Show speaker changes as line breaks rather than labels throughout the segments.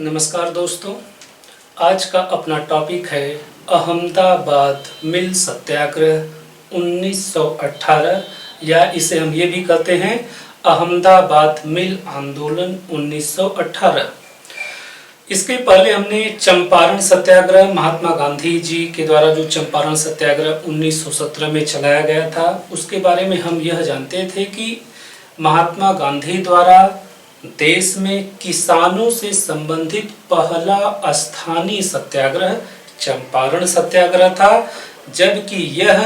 नमस्कार दोस्तों। आज का अपना टॉपिक है अहमदाबाद मिल सत्याग्रह 1918 या इसे हम ये भी कहते हैं अहमदाबाद मिल आंदोलन 1918। इसके पहले हमने चंपारण सत्याग्रह महात्मा गांधी जी के द्वारा जो चंपारण सत्याग्रह 1917 में चलाया गया था उसके बारे में हम यह जानते थे कि महात्मा गांधी द्वारा देश में किसानों से संबंधित पहला स्थानीय सत्याग्रह चंपारण सत्याग्रह था, जबकि यह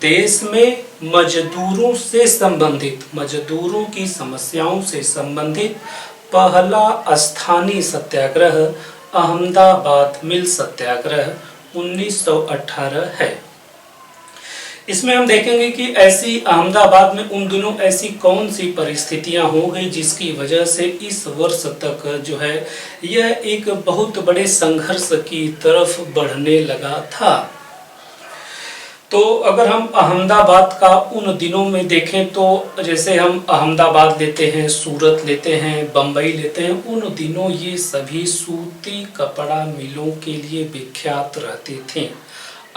देश में मजदूरों से संबंधित मजदूरों की समस्याओं से संबंधित पहला स्थानीय सत्याग्रह अहमदाबाद मिल सत्याग्रह 1918 है। इसमें हम देखेंगे कि ऐसी अहमदाबाद में उन दिनों ऐसी कौन सी परिस्थितियां हो गई जिसकी वजह से इस वर्ष तक जो है यह एक बहुत बड़े संघर्ष की तरफ बढ़ने लगा था। तो अगर हम अहमदाबाद का उन दिनों में देखें तो जैसे हम अहमदाबाद लेते हैं, सूरत लेते हैं, बम्बई लेते हैं, उन दिनों ये सभी सूती कपड़ा मिलों के लिए विख्यात रहते थे।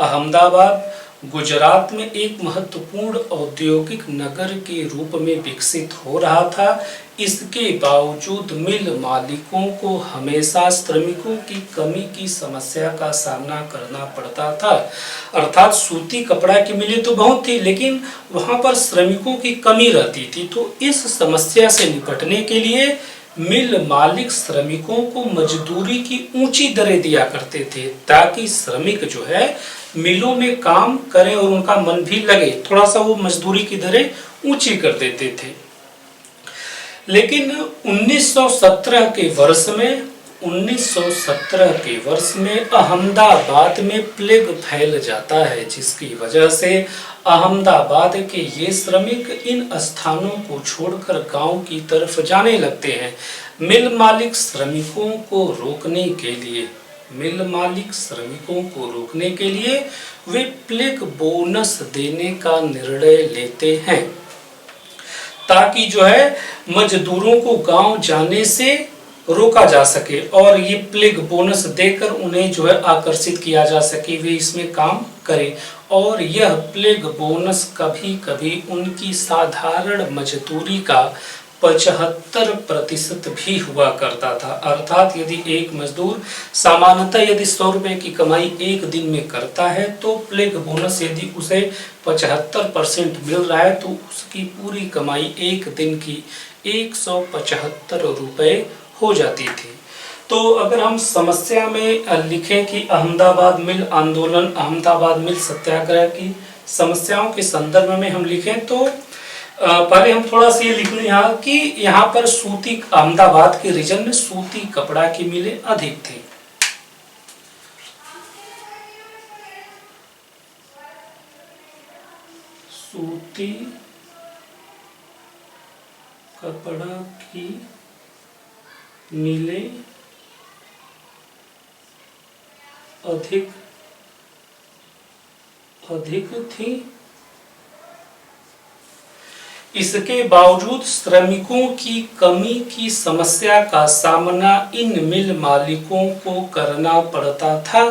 अहमदाबाद गुजरात में एक महत्वपूर्ण औद्योगिक नगर के रूप में विकसित हो रहा था। इसके बावजूद मिल मालिकों को हमेशा श्रमिकों की कमी की समस्या का सामना करना पड़ता था। अर्थात सूती कपड़ा की मिलें तो बहुत थी, लेकिन वहां पर श्रमिकों की कमी रहती थी। तो इस समस्या से निपटने के लिए मिल मालिक श्रमिकों को मजदूरी की ऊंची दरें दिया करते थे, ताकि श्रमिक जो है मिलों में काम करें और उनका मन भी लगे। थोड़ा सा वो मजदूरी की दरें ऊंची कर देते थे। लेकिन 1917 के वर्ष में अहमदाबाद में प्लेग फैल जाता है, जिसकी वजह से अहमदाबाद के ये श्रमिक इन स्थानों को छोड़कर गांव की तरफ जाने लगते हैं। मिल मालिक श्रमिकों को रोकने के लिए वे प्लेग बोनस देने का निर्णय लेते हैं, ताकि जो है मजदूरों को गांव जाने से रोका जा सके और ये प्लेग बोनस देकर उन्हें जो है आकर्षित किया जा सके, वे इसमें काम करें। और यह प्लेग बोनस कभी कभी उनकी साधारण मजदूरी का 75% भी हुआ करता था। अर्थात यदि एक मजदूर सामान्यतः यदि 100 रुपए की कमाई एक दिन में करता है, तो प्लेग बोनस यदि उसे 75% मिल रहा है तो उसकी पूरी कमाई एक दिन की 175 रुपए हो जाती थी। तो अगर हम समस्या में लिखें कि अहमदाबाद मिल आंदोलन, अहमदाबाद मिल सत्याग्रह की समस्याओं के संदर्भ में हम लिखें तो पहले हम थोड़ा सा ये लिख लें यहाँ कि यहाँ पर सूती, अहमदाबाद के रीजन में सूती कपड़ा की मिलें अधिक थी। सूती कपड़ा की मिलें अधिक थी। इसके बावजूद श्रमिकों की कमी की समस्या का सामना इन मिल मालिकों को करना पड़ता था।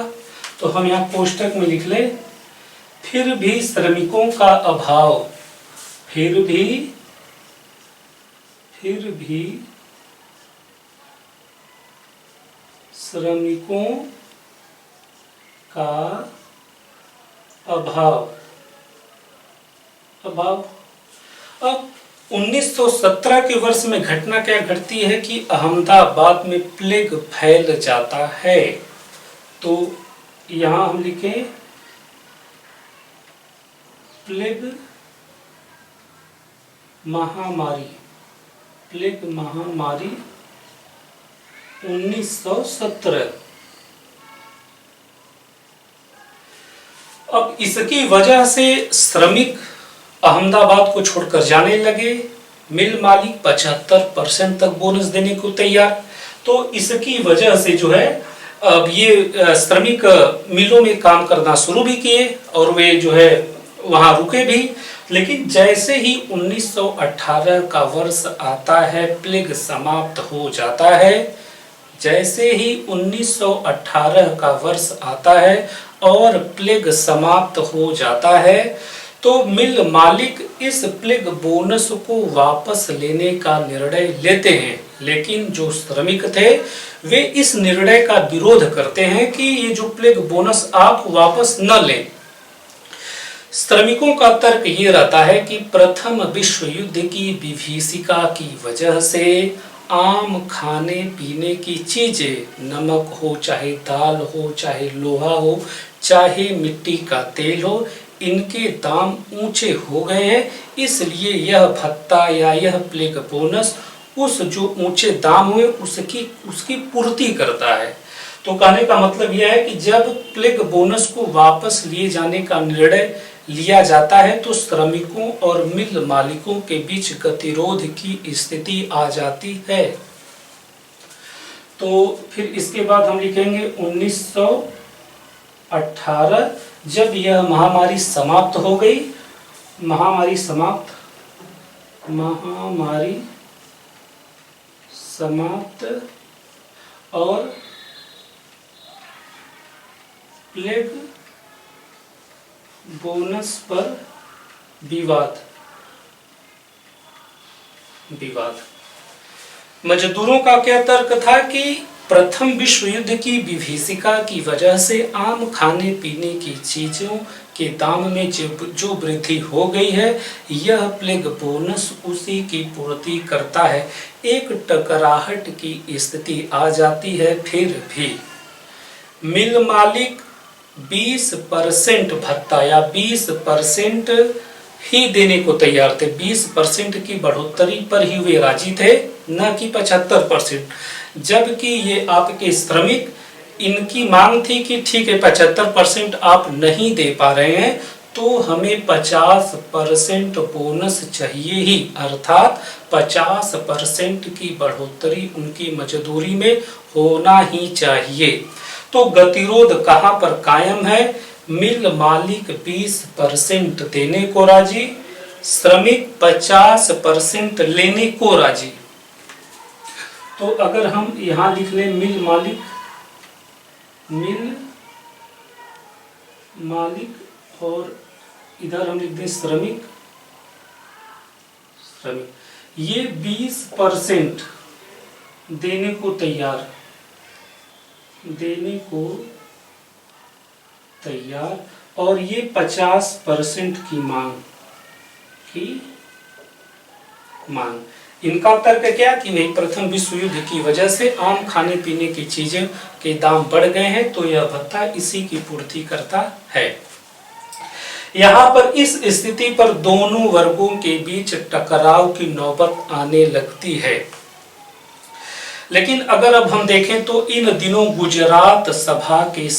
तो हम यहाँ कोष्टक में लिख लें, फिर भी श्रमिकों का अभाव, फिर भी श्रमिकों का अभाव। अब 1917 के वर्ष में घटना क्या घटती है कि अहमदाबाद में प्लेग फैल जाता है। तो यहां हम लिखें प्लेग महामारी 1917। अब इसकी वजह से श्रमिक अहमदाबाद को छोड़कर जाने लगे। मिल मालिक 75% तक बोनस देने को तैयार। तो इसकी वजह से जो है अब ये श्रमिक मिलों में काम करना शुरू भी किए और वे जो है वहां रुके भी। लेकिन जैसे ही 1918 का वर्ष आता है, प्लेग समाप्त हो जाता है, जैसे ही 1918 का वर्ष आता है और प्लेग समाप्त हो जाता है तो मिल मालिक इस प्लेग बोनस को वापस लेने का निर्णय लेते हैं, लेकिन जो श्रमिक थे वे इस निर्णय का विरोध करते हैं कि ये जो प्लेग बोनस आप वापस न लें। श्रमिकों का तर्क ये रहता है कि प्रथम विश्व युद्ध की विभीषिका की वजह से आम खाने पीने की चीजें, नमक हो चाहे दाल हो चाहे लोहा हो चाहे मिट्टी का तेल हो, इनके दाम ऊंचे हो गए हैं, इसलिए यह भत्ता या यह प्लेग बोनस उस जो ऊंचे दाम हुए उसकी पूर्ति करता है। तो कहने का मतलब यह है कि जब प्लेग बोनस को वापस लिए जाने का निर्णय लिया जाता है तो श्रमिकों और मिल मालिकों के बीच गतिरोध की स्थिति आ जाती है। तो फिर इसके बाद हम लिखेंगे 1918, जब यह महामारी समाप्त हो गई, महामारी समाप्त और प्लेग बोनस पर विवाद। मजदूरों का क्या तर्क था कि प्रथम विश्व युद्ध की विभीषिका की वजह से आम खाने पीने की चीजों के दाम में जो वृद्धि हो गई है, यह प्लेग बोनस उसी की पूर्ति करता है। एक टकराहट की स्थिति आ जाती है। फिर भी मिल मालिक 20% भत्ता या 20% ही देने को तैयार थे। 20% की बढ़ोतरी पर ही वे राजी थे, न कि 75%। जबकि ये आपके श्रमिक, इनकी मांग थी कि ठीक है 75% आप नहीं दे पा रहे हैं तो हमें 50% बोनस चाहिए ही, अर्थात 50% की बढ़ोतरी उनकी मजदूरी में होना ही चाहिए। तो गतिरोध कहां पर कायम है? मिल मालिक 20% देने को राजी, श्रमिक 50% लेने को राजी। तो अगर हम यहां लिख लें मिल मालिक और इधर हम लिख दें श्रमिक, ये 20% देने को तैयार और ये 50% की मांग। इनका तर्क क्या कि भाई प्रथम विश्व युद्ध की वजह से आम खाने पीने की चीजें के दाम बढ़ गए हैं तो यह भत्ता इसी की पूर्ति करता है। यहाँ पर इस स्थिति पर दोनों वर्गों के बीच टकराव की नौबत आने लगती है। लेकिन अगर अब हम देखें तो इन दिनों गुजरात सभा के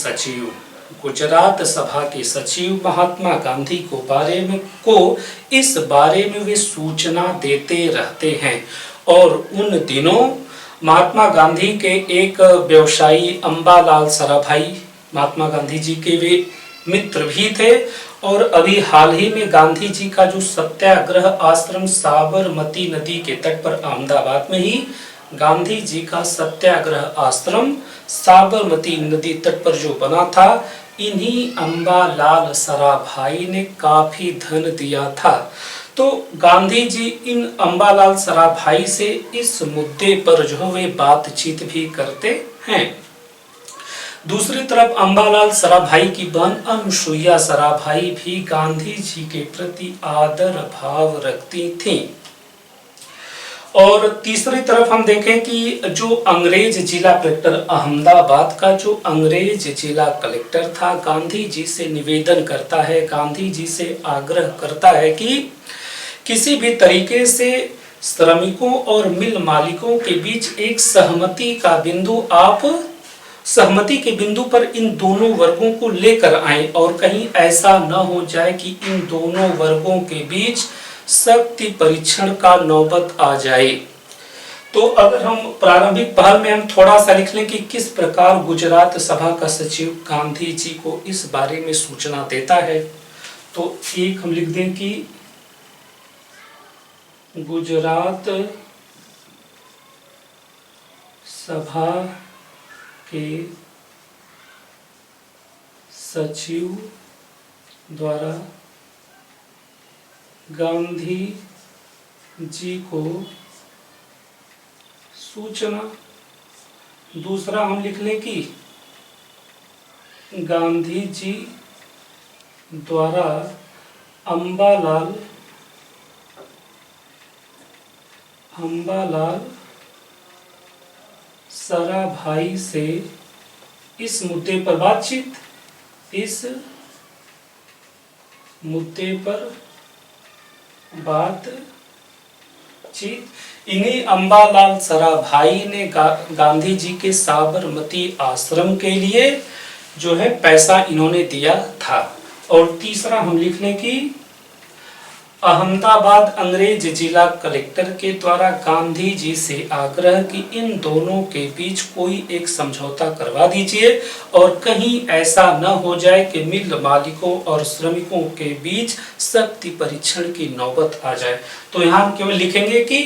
सचिव महात्मा गांधी को इस बारे में वे सूचना देते रहते हैं। और उन दिनों महात्मा गांधी के एक व्यवसायी अंबालाल साराभाई महात्मा गांधी जी के वे मित्र भी थे। और अभी हाल ही में गांधी जी का जो सत्याग्रह आश्रम साबरमती नदी के तट पर अहमदाबाद में ही गांधी जी का सत्याग्रह आश्रम साबरमती नदी तट पर जो बना था, इन्हीं अंबालाल साराभाई ने काफी धन दिया था। तो गांधी जी इन अंबालाल साराभाई से इस मुद्दे पर जो वे बातचीत भी करते हैं। दूसरी तरफ अंबालाल साराभाई की बहन अनुसुईया साराभाई भी गांधी जी के प्रति आदर भाव रखती थीं। और तीसरी तरफ हम देखें कि जो अंग्रेज जिला कलेक्टर अहमदाबाद का जो अंग्रेज जिला कलेक्टर था, गांधी जी से निवेदन करता है, गांधी जी से आग्रह करता है कि किसी भी तरीके से श्रमिकों और मिल मालिकों के बीच एक सहमति के बिंदु पर इन दोनों वर्गों को लेकर आए और कहीं ऐसा न हो जाए कि इन दोनों वर्गों के बीच शक्ति परीक्षण का नौबत आ जाए। तो अगर हम प्रारंभिक पहल में हम थोड़ा सा लिख लें कि किस प्रकार गुजरात सभा का सचिव गांधी जी को इस बारे में सूचना देता है, तो एक हम लिख दें कि गुजरात सभा के सचिव द्वारा गांधी जी को सूचना। दूसरा हम लिख लें कि गांधी जी द्वारा अंबालाल साराभाई से इस मुद्दे पर बातचीत। इस मुद्दे पर बातचीत। इन्हीं अंबालाल साराभाई ने गांधी जी के साबरमती आश्रम के लिए जो है पैसा इन्होंने दिया था। और तीसरा हम लिख लें कि अहमदाबाद अंग्रेज जिला कलेक्टर के द्वारा गांधी जी से आग्रह कि इन दोनों के बीच कोई एक समझौता करवा दीजिए और कहीं ऐसा न हो जाए कि मिल मालिकों और श्रमिकों के बीच शक्ति परीक्षण की नौबत आ जाए। तो यहाँ हम केवल लिखेंगे कि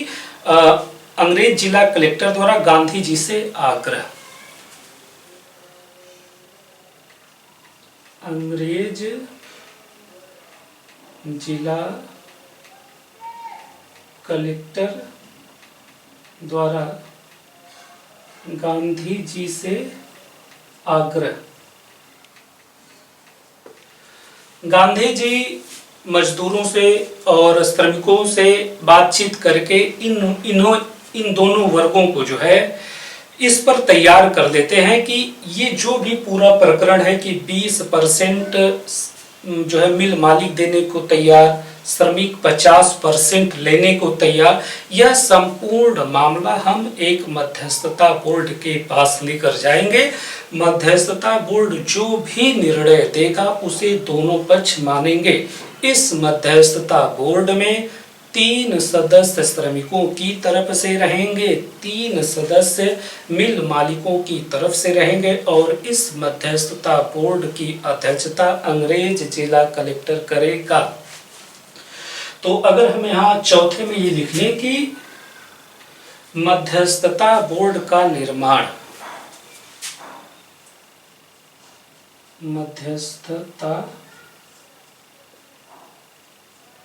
अंग्रेज जिला कलेक्टर द्वारा गांधी जी से आग्रह। अंग्रेज जिला कलेक्टर द्वारा गांधी जी से आग्रह। गांधी जी मजदूरों से और श्रमिकों से बातचीत करके इन दोनों वर्गों को जो है इस पर तैयार कर देते हैं कि ये जो भी पूरा प्रकरण है कि 20% जो है मिल मालिक देने को तैयार, श्रमिक 50% लेने को तैयार, यह संपूर्ण मामला हम एक मध्यस्थता बोर्ड के पास लेकर जाएंगे। मध्यस्थता बोर्ड जो भी निर्णय देगा उसे दोनों पक्ष मानेंगे। इस मध्यस्थता बोर्ड में 3 सदस्य श्रमिकों की तरफ से रहेंगे, 3 सदस्य मिल मालिकों की तरफ से रहेंगे और इस मध्यस्थता बोर्ड की अध्यक्षता अंग्रेज जिला कलेक्टर करेगा। तो अगर हम यहाँ चौथे में ये लिख लें कि मध्यस्थता बोर्ड का निर्माण, मध्यस्थता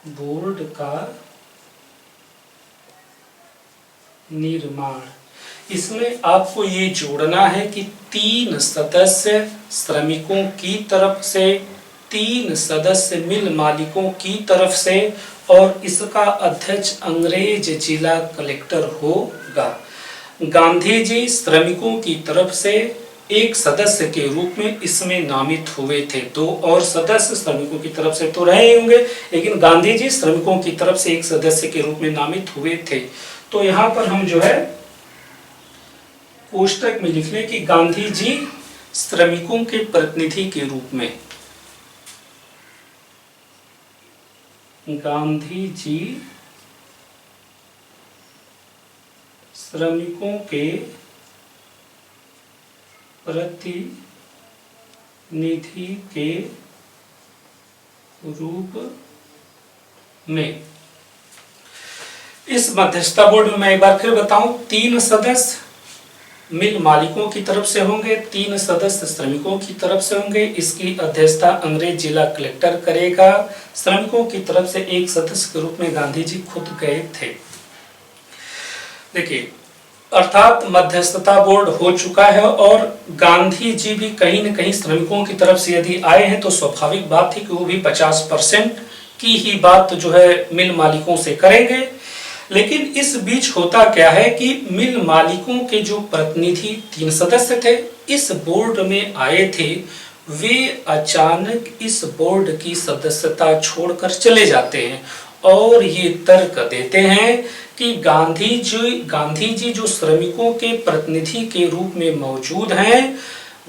बोर्ड का निर्माण, इसमें आपको ये जोड़ना है कि 3 सदस्य श्रमिकों की तरफ से, 3 सदस्य मिल मालिकों की तरफ से और इसका अध्यक्ष अंग्रेज जिला कलेक्टर होगा। गांधी जी श्रमिकों की तरफ से एक सदस्य के रूप में इसमें नामित हुए थे। 2 और सदस्य श्रमिकों की तरफ से तो रहे होंगे, लेकिन गांधी जी श्रमिकों की तरफ से एक सदस्य के रूप में नामित हुए थे। तो यहाँ पर हम जो है कोष्टक में लिख लें कि गांधी जी श्रमिकों के प्रतिनिधि के रूप में, गांधी जी श्रमिकों के प्रतिनिधि के रूप में। इस मध्यस्थता बोर्ड में मैं एक बार फिर बताऊं, 3 सदस्य मिल मालिकों की तरफ से होंगे, 3 सदस्य श्रमिकों की तरफ से होंगे। इसकी अध्यक्षता अंग्रेज जिला कलेक्टर करेगा। श्रमिकों की तरफ से एक सदस्य के रूप में गांधी जी खुद गए थे। देखिए, अर्थात मध्यस्थता बोर्ड हो चुका है और गांधी जी भी कहीं न कहीं श्रमिकों की तरफ से यदि आए हैं तो स्वाभाविक बात थी कि वो भी 50% की ही बात जो है मिल मालिकों से करेंगे। लेकिन इस बीच होता क्या है कि मिल मालिकों के जो प्रतिनिधि 3 सदस्य थे इस बोर्ड में आए थे, वे अचानक इस बोर्ड की सदस्यता छोड़कर चले जाते हैं और ये तर्क देते हैं कि गांधी जी जो श्रमिकों के प्रतिनिधि के रूप में मौजूद हैं,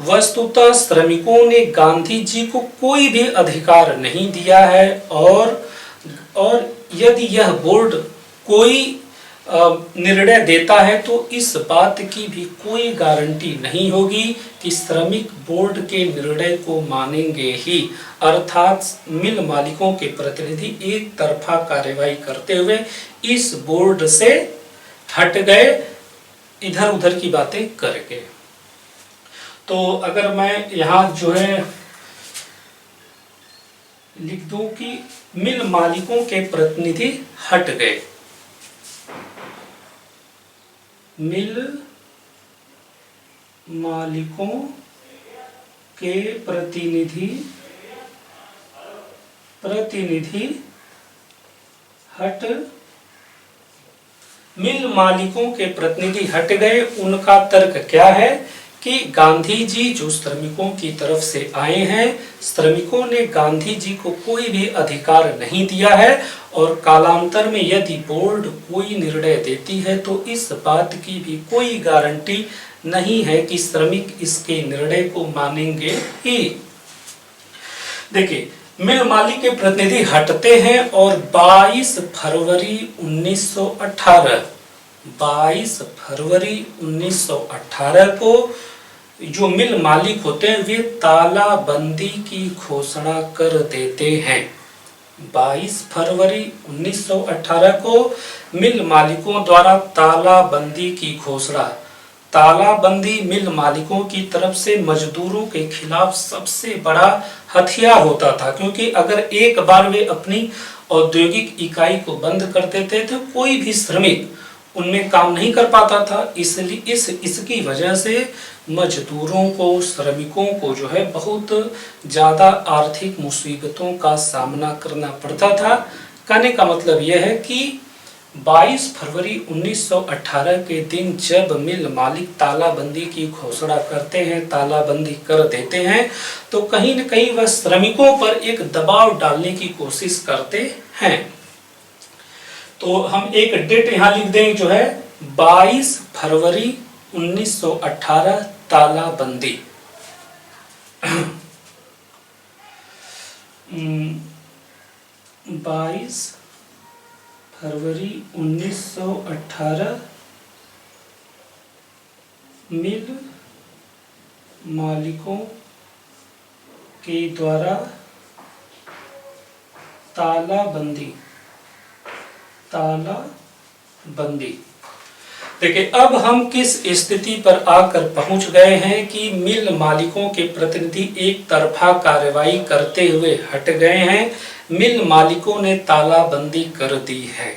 वस्तुतः श्रमिकों ने गांधी जी को कोई भी अधिकार नहीं दिया है और यदि यह बोर्ड कोई निर्णय देता है तो इस बात की भी कोई गारंटी नहीं होगी कि श्रमिक बोर्ड के निर्णय को मानेंगे ही। अर्थात मिल मालिकों के प्रतिनिधि एक तरफा कार्यवाही करते हुए इस बोर्ड से हट गए, इधर उधर की बातें करके। तो अगर मैं यहाँ जो है लिख दूं कि मिल मालिकों के प्रतिनिधि हट गए, मिल मालिकों के प्रतिनिधि हट मिल मालिकों के प्रतिनिधि हट गए। उनका तर्क क्या है कि गांधी जी जो श्रमिकों की तरफ से आए हैं, श्रमिकों ने गांधी जी को कोई भी अधिकार नहीं दिया है और कालांतर में यदि बोर्ड कोई निर्णय देती है तो इस बात की भी कोई गारंटी नहीं है कि श्रमिक इसके निर्णय को मानेंगे ही। देखिए, मिल मालिक के प्रतिनिधि हटते हैं और 22 फरवरी 1918 को जो मिल मालिक होते हैं वे तालाबंदी की घोषणा कर देते हैं। 22 फरवरी 1918 को मिल मालिकों द्वारा तालाबंदी की घोषणा। तालाबंदी मिल मालिकों की तरफ से मजदूरों के खिलाफ सबसे बड़ा हथियार होता था, क्योंकि अगर एक बार वे अपनी औद्योगिक इकाई को बंद कर देते थे कोई भी श्रमिक उनमें काम नहीं कर पाता था। इसलिए इसकी वजह से मजदूरों को, श्रमिकों को जो है बहुत ज़्यादा आर्थिक मुसीबतों का सामना करना पड़ता था। कहने का मतलब यह है कि 22 फरवरी 1918 के दिन जब मिल मालिक तालाबंदी की घोषणा करते हैं, तालाबंदी कर देते हैं, तो कहीं न कहीं वह श्रमिकों पर एक दबाव डालने की कोशिश करते हैं। तो हम एक डेट यहाँ लिख देंगे जो है 22 फरवरी 1918 तालाबंदी। 22 फरवरी 1918 मिल मालिकों के द्वारा तालाबंदी। देखिए, अब हम किस स्थिति पर आकर पहुंच गए हैं कि मिल मालिकों के प्रतिनिधि एक तरफा कार्रवाई करते हुए हट गए हैं, मिल मालिकों ने तालाबंदी कर दी है।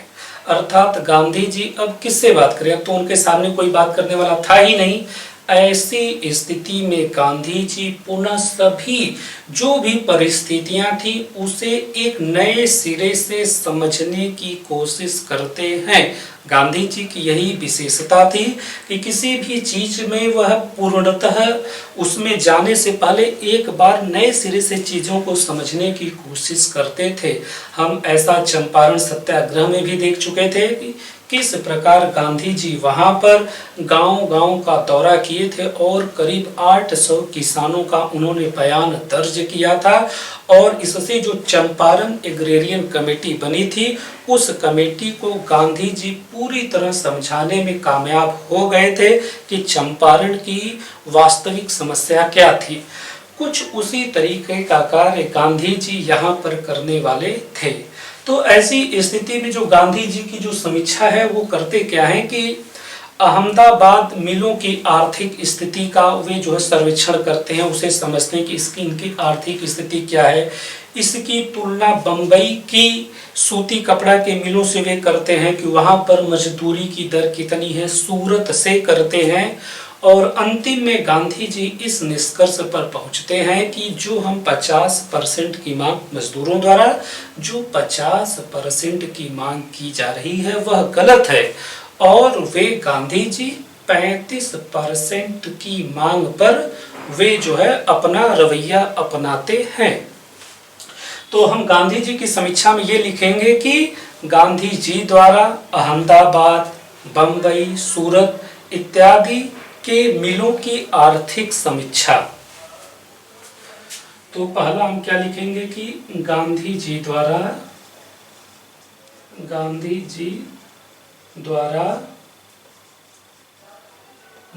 अर्थात गांधी जी अब किससे बात करें, अब तो उनके सामने कोई बात करने वाला था ही नहीं। ऐसी स्थिति में गांधी जी पुनः सभी जो भी परिस्थितियां थी उसे एक नए सिरे से समझने की कोशिश करते हैं। गांधी जी की यही विशेषता थी कि किसी भी चीज में वह पूर्णतः उसमें जाने से पहले एक बार नए सिरे से चीजों को समझने की कोशिश करते थे। हम ऐसा चंपारण सत्याग्रह में भी देख चुके थे कि किस प्रकार गांधी जी वहां पर गांव-गांव का दौरा किए थे और करीब 800 किसानों का उन्होंने बयान दर्ज किया था। और इससे जो चंपारण एग्रेरियन कमेटी बनी थी उस कमेटी को गांधी जी पूरी तरह समझाने में कामयाब हो गए थे कि चंपारण की वास्तविक समस्या क्या थी। कुछ उसी तरीके का कार्य गांधी जी यहाँ पर करने वाले थे। तो ऐसी स्थिति में जो गांधी जी की जो समीक्षा है वो करते क्या है कि अहमदाबाद मिलों की आर्थिक स्थिति का वे जो है सर्वेक्षण करते हैं, उसे समझते हैं कि इसकी इनकी आर्थिक स्थिति क्या है। इसकी तुलना बम्बई की सूती कपड़ा के मिलों से वे करते हैं कि वहां पर मजदूरी की दर कितनी है, सूरत से करते हैं। और अंतिम में गांधी जी इस निष्कर्ष पर पहुंचते हैं कि जो हम 50% की मांग मजदूरों द्वारा जो 50% की मांग की जा रही है वह गलत है, और वे गांधी जी 35% की मांग पर वे जो है अपना रवैया अपनाते हैं। तो हम गांधी जी की समीक्षा में ये लिखेंगे कि गांधी जी द्वारा अहमदाबाद, बम्बई, सूरत इत्यादि के मिलों की आर्थिक समीक्षा। तो पहला हम क्या लिखेंगे कि गांधी जी द्वारा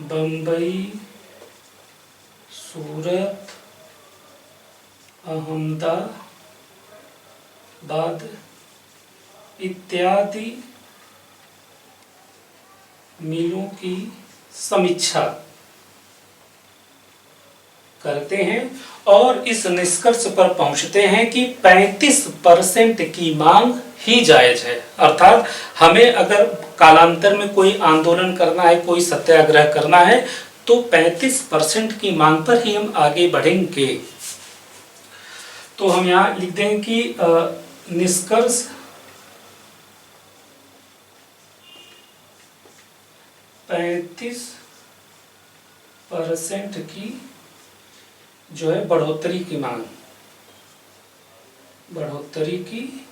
बम्बई, सूरत, अहमदाबाद इत्यादि मिलों की समीक्षा। करते हैं और इस निष्कर्ष पर पहुंचते हैं कि 35% की मांग ही जायज है। अर्थात हमें अगर कालांतर में कोई आंदोलन करना है, कोई सत्याग्रह करना है, तो 35% की मांग पर ही हम आगे बढ़ेंगे। तो हम यहाँ लिख देंगे कि निष्कर्ष 35% की जो है बढ़ोतरी की मांग, बढ़ोतरी की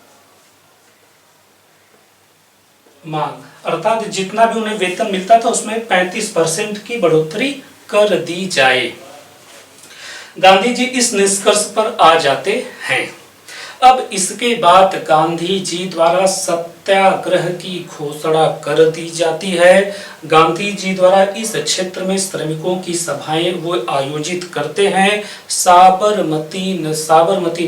मांग, अर्थात जितना भी उन्हें वेतन मिलता था उसमें 35% की बढ़ोतरी कर दी जाए। गांधी जी इस निष्कर्ष पर आ जाते हैं। अब इसके बाद गांधी जी द्वारा सत्याग्रह की घोषणा कर दी जाती है। गांधी जी द्वारा इस क्षेत्र में श्रमिकों की सभाएं वो आयोजित करते हैं। साबरमती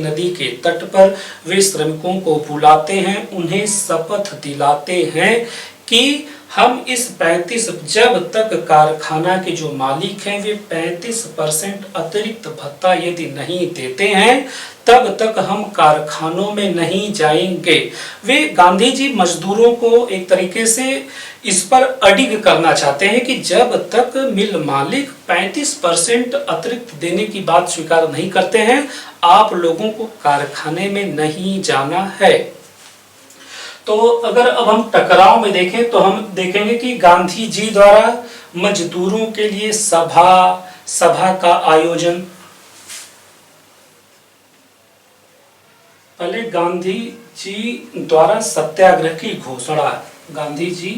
नदी के तट पर वे श्रमिकों को बुलाते हैं, उन्हें शपथ दिलाते हैं कि हम इस 35 जब तक कारखाना के जो मालिक हैं वे 35% अतिरिक्त भत्ता यदि नहीं देते हैं तब तक हम कारखानों में नहीं जाएंगे। वे गांधी जी मजदूरों को एक तरीके से इस पर अडिग करना चाहते हैं कि जब तक मिल मालिक 35% अतिरिक्त देने की बात स्वीकार नहीं करते हैं आप लोगों को कारखाने में नहीं जाना है। तो अगर अब हम टकराव में देखें तो हम देखेंगे कि गांधी जी द्वारा मजदूरों के लिए सभा का आयोजन, पहले गांधी जी द्वारा सत्याग्रह की घोषणा, गांधी जी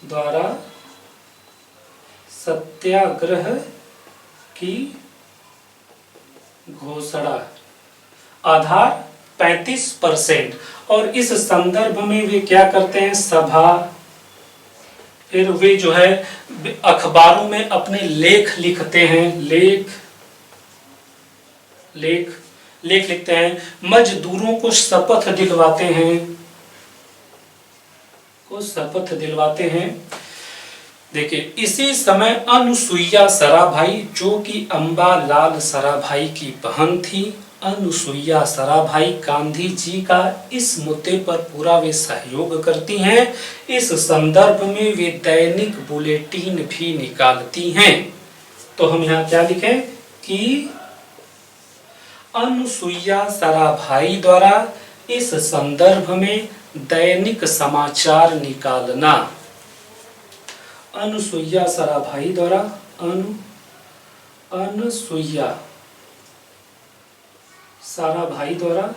द्वारा सत्याग्रह की घोषणा, आधार 35%, और इस संदर्भ में वे क्या करते हैं, सभा, फिर वे जो है अखबारों में अपने लेख लिखते हैं, लेख लिखते हैं, मजदूरों को शपथ दिलवाते हैं, देखिए इसी समय अनुसुईया सराभाई जो कि अंबालाल सराभाई की बहन थी, अनुसुईया सराभाई गांधी जी का इस मुद्दे पर पूरा वे सहयोग करती हैं। इस संदर्भ में वे दैनिक बुलेटिन भी निकालती हैं। तो हम यहाँ क्या लिखें कि अनुसुईया सराभाई द्वारा इस संदर्भ में दैनिक समाचार निकालना, अनुसुईया सराभाई द्वारा अनुसुईया सराभाई द्वारा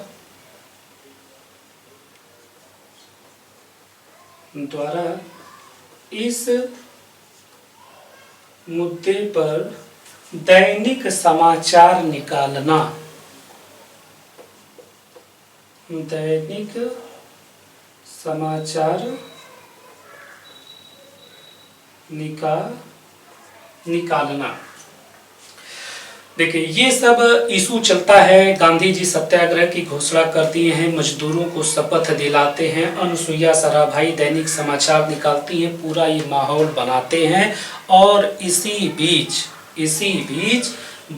इस मुद्दे पर दैनिक समाचार निकालना, दैनिक समाचार निकालना। देखिए ये सब इशू चलता है, गांधी जी सत्याग्रह की घोषणा करती हैं, मजदूरों को शपथ दिलाते हैं, अनुसुईया सराभाई दैनिक समाचार निकालती हैं, पूरा ये माहौल बनाते हैं। और इसी बीच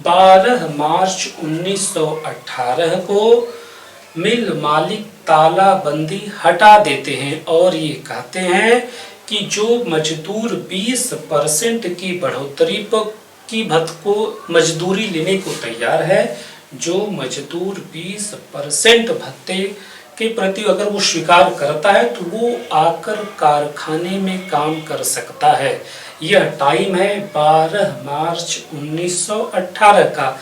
12 मार्च 1918 को मिल मालिक तालाबंदी हटा देते हैं और ये कहते हैं कि जो मजदूर 20% की बढ़ोतरी की भत्ते को मजदूरी लेने को तैयार है, जो मजदूर 20% भत्ते के प्रति अगर वो स्वीकार करता है तो वो आकर कारखाने में काम कर सकता है। यह टाइम है 12 मार्च 1918 का।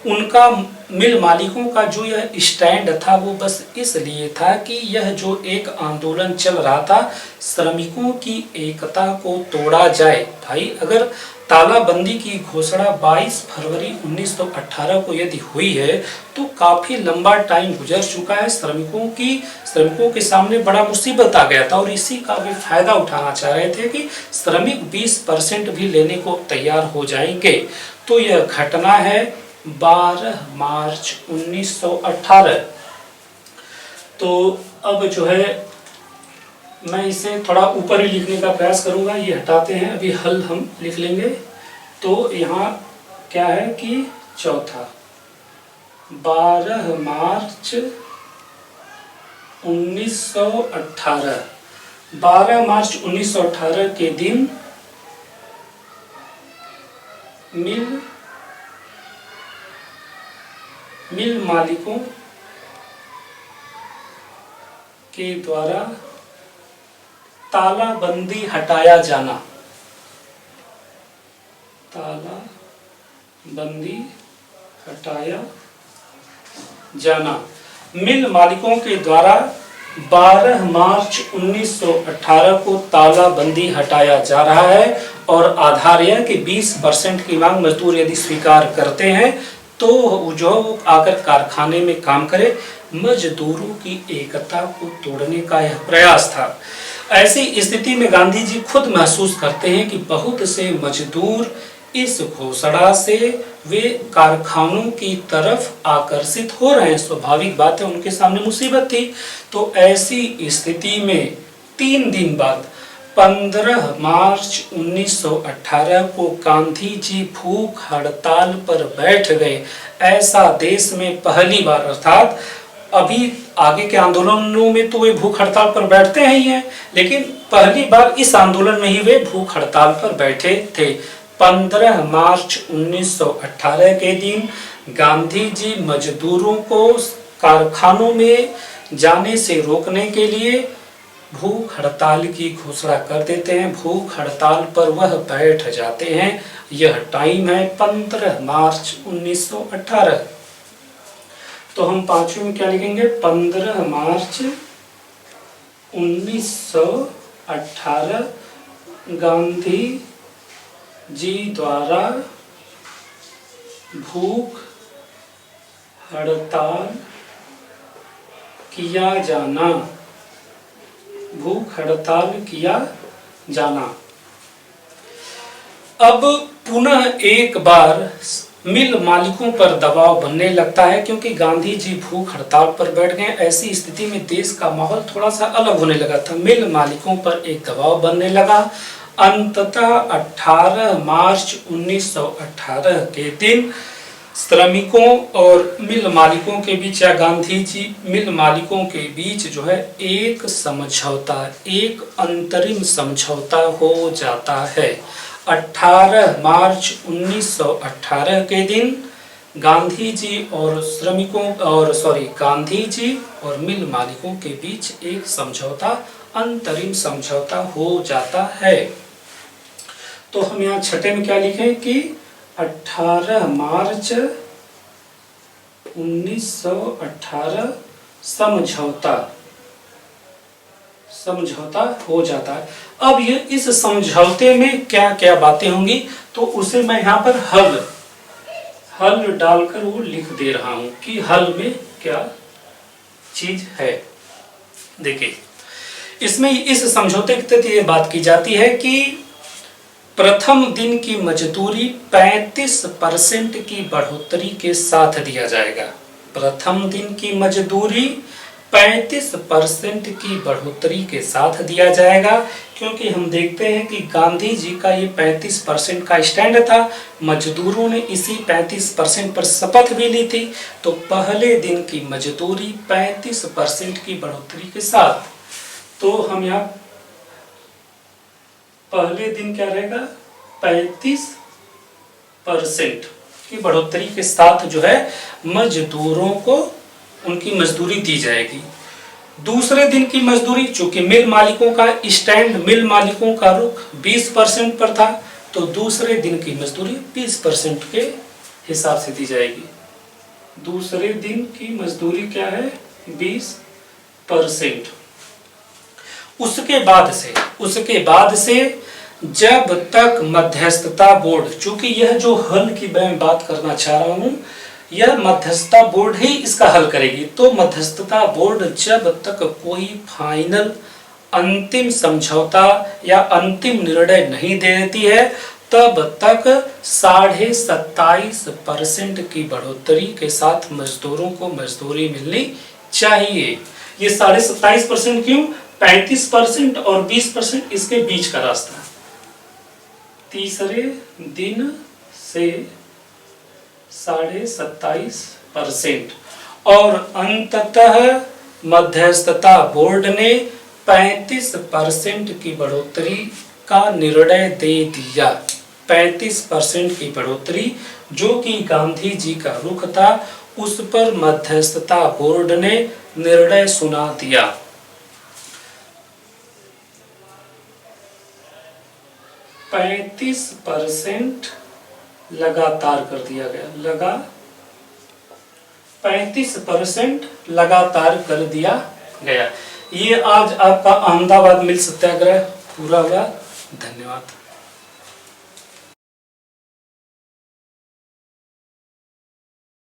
उनका मिल मालिकों का जो यह स्टैंड था वो बस इसलिए था कि यह जो एक आंदोलन चल रहा था श्रमिकों की एकता को तोड़ा जाए। भाई अगर तालाबंदी की घोषणा 22 फरवरी 1918 को यदि हुई है तो काफी लंबा टाइम गुजर चुका है, श्रमिकों के सामने बड़ा मुसीबत आ गया था और इसी का वे फायदा उठाना चाह रहे थे कि श्रमिक 20% भी लेने को तैयार हो जाएंगे। तो यह घटना है 12 मार्च 1918। तो अब जो है मैं इसे थोड़ा ऊपर ही लिखने का प्रयास करूंगा, ये हटाते हैं, अभी हल हम लिख लेंगे। तो यहाँ क्या है कि चौथा 12 मार्च 1918, 12 मार्च 1918 के दिन मिल मालिकों के द्वारा तालाबंदी हटाया जाना, तालाबंदी हटाया जाना। मिल मालिकों के द्वारा 12 मार्च 1918 को तालाबंदी हटाया जा रहा है और आधार यह कि 20% की मांग मजदूर यदि स्वीकार करते हैं तो जो आकर कारखाने में काम करे। मजदूरों की एकता को तोड़ने का यह प्रयास था। ऐसी स्थिति में गांधी जी खुद महसूस करते हैं कि बहुत से मजदूर इस घोषणा से वे कारखानों की तरफ आकर्षित हो रहे हैं। स्वाभाविक बात है, उनके सामने मुसीबत थी। तो ऐसी स्थिति में 3 दिन बाद 15 मार्च 1918 को गांधी जी भूख हड़ताल पर बैठ गए। ऐसा देश में पहली बार, अर्थात अभी आगे के आंदोलनों में तो वे भूख हड़ताल पर बैठते ही हैं, लेकिन पहली बार इस आंदोलन में ही वे भूख हड़ताल पर बैठे थे। 15 मार्च 1918 के दिन गांधी जी मजदूरों को कारखानों में जाने से रोकने के लिए भूख हड़ताल की घोषणा कर देते हैं। भूख हड़ताल पर वह बैठ जाते हैं। यह टाइम है 15 मार्च 1918। तो हम पांचवें में क्या लिखेंगे? 15 मार्च 1918 गांधी जी द्वारा भूख हड़ताल किया जाना, भूख हड़ताल किया जाना। अब पुनः एक बार मिल मालिकों पर दबाव बनने लगता है, क्योंकि गांधी जी भूख हड़ताल पर बैठ गए। ऐसी स्थिति में देश का माहौल थोड़ा सा अलग होने लगा था। मिल मालिकों पर एक दबाव बनने लगा। अंततः 18 मार्च 1918 के दिन श्रमिकों और मिल मालिकों के बीच, या गांधी जी मिल मालिकों के बीच जो है एक समझौता, एक अंतरिम समझौता हो जाता है। 18 मार्च 1918 के दिन गांधी जी और गांधी जी और मिल मालिकों के बीच एक समझौता, अंतरिम समझौता हो जाता है। तो हम यहाँ छठे में क्या लिखें कि 18 मार्च 1918 समझौता हो जाता है। अब ये इस समझौते में क्या क्या बातें होंगी, तो उसे मैं यहाँ पर हल डालकर वो लिख दे रहा हूं कि हल में क्या चीज है। देखिए, इसमें इस समझौते के तहत ये बात की जाती है कि प्रथम दिन की मजदूरी 35% की बढ़ोतरी के साथ दिया जाएगा। प्रथम दिन की मजदूरी 35% की बढ़ोतरी के साथ दिया जाएगा, क्योंकि हम देखते हैं कि गांधी जी का ये 35% का स्टैंड था। मजदूरों ने इसी 35% पर शपथ भी ली थी। तो पहले दिन की मजदूरी 35% की बढ़ोतरी के साथ, तो हम यहाँ पहले दिन क्या रहेगा, 35% की बढ़ोतरी के साथ जो है मजदूरों को उनकी मजदूरी दी जाएगी। दूसरे दिन की मजदूरी, चूंकि मिल मालिकों का स्टैंड, मिल मालिकों का रुख 20% पर था, तो दूसरे दिन की मजदूरी 20% के हिसाब से दी जाएगी। दूसरे दिन की मजदूरी क्या है, 20%। उसके बाद से जब तक मध्यस्थता बोर्ड, चूंकि यह जो हल की मैं बात करना चाह रहा हूं, यह मध्यस्थता बोर्ड ही इसका हल करेगी। तो मध्यस्थता बोर्ड जब तक कोई फाइनल अंतिम समझौता या अंतिम निर्णय नहीं देती है, तब तक 27.5% की बढ़ोतरी के साथ मजदूरों को मजदूरी मिलनी चाहिए। ये 27.5% क्यों? 35% और 20% इसके बीच का रास्ता। तीसरे दिन से 27.5%। और अंततः मध्यस्थता बोर्ड ने 35% की बढ़ोतरी का निर्णय दे दिया। 35% की बढ़ोतरी, जो कि गांधी जी का रुख था, उस पर मध्यस्थता बोर्ड ने निर्णय सुना दिया। 35% लगातार कर दिया गया, 35% लगातार कर दिया गया। ये आज आपका अहमदाबाद मिल सत्याग्रह पूरा हुआ। धन्यवाद।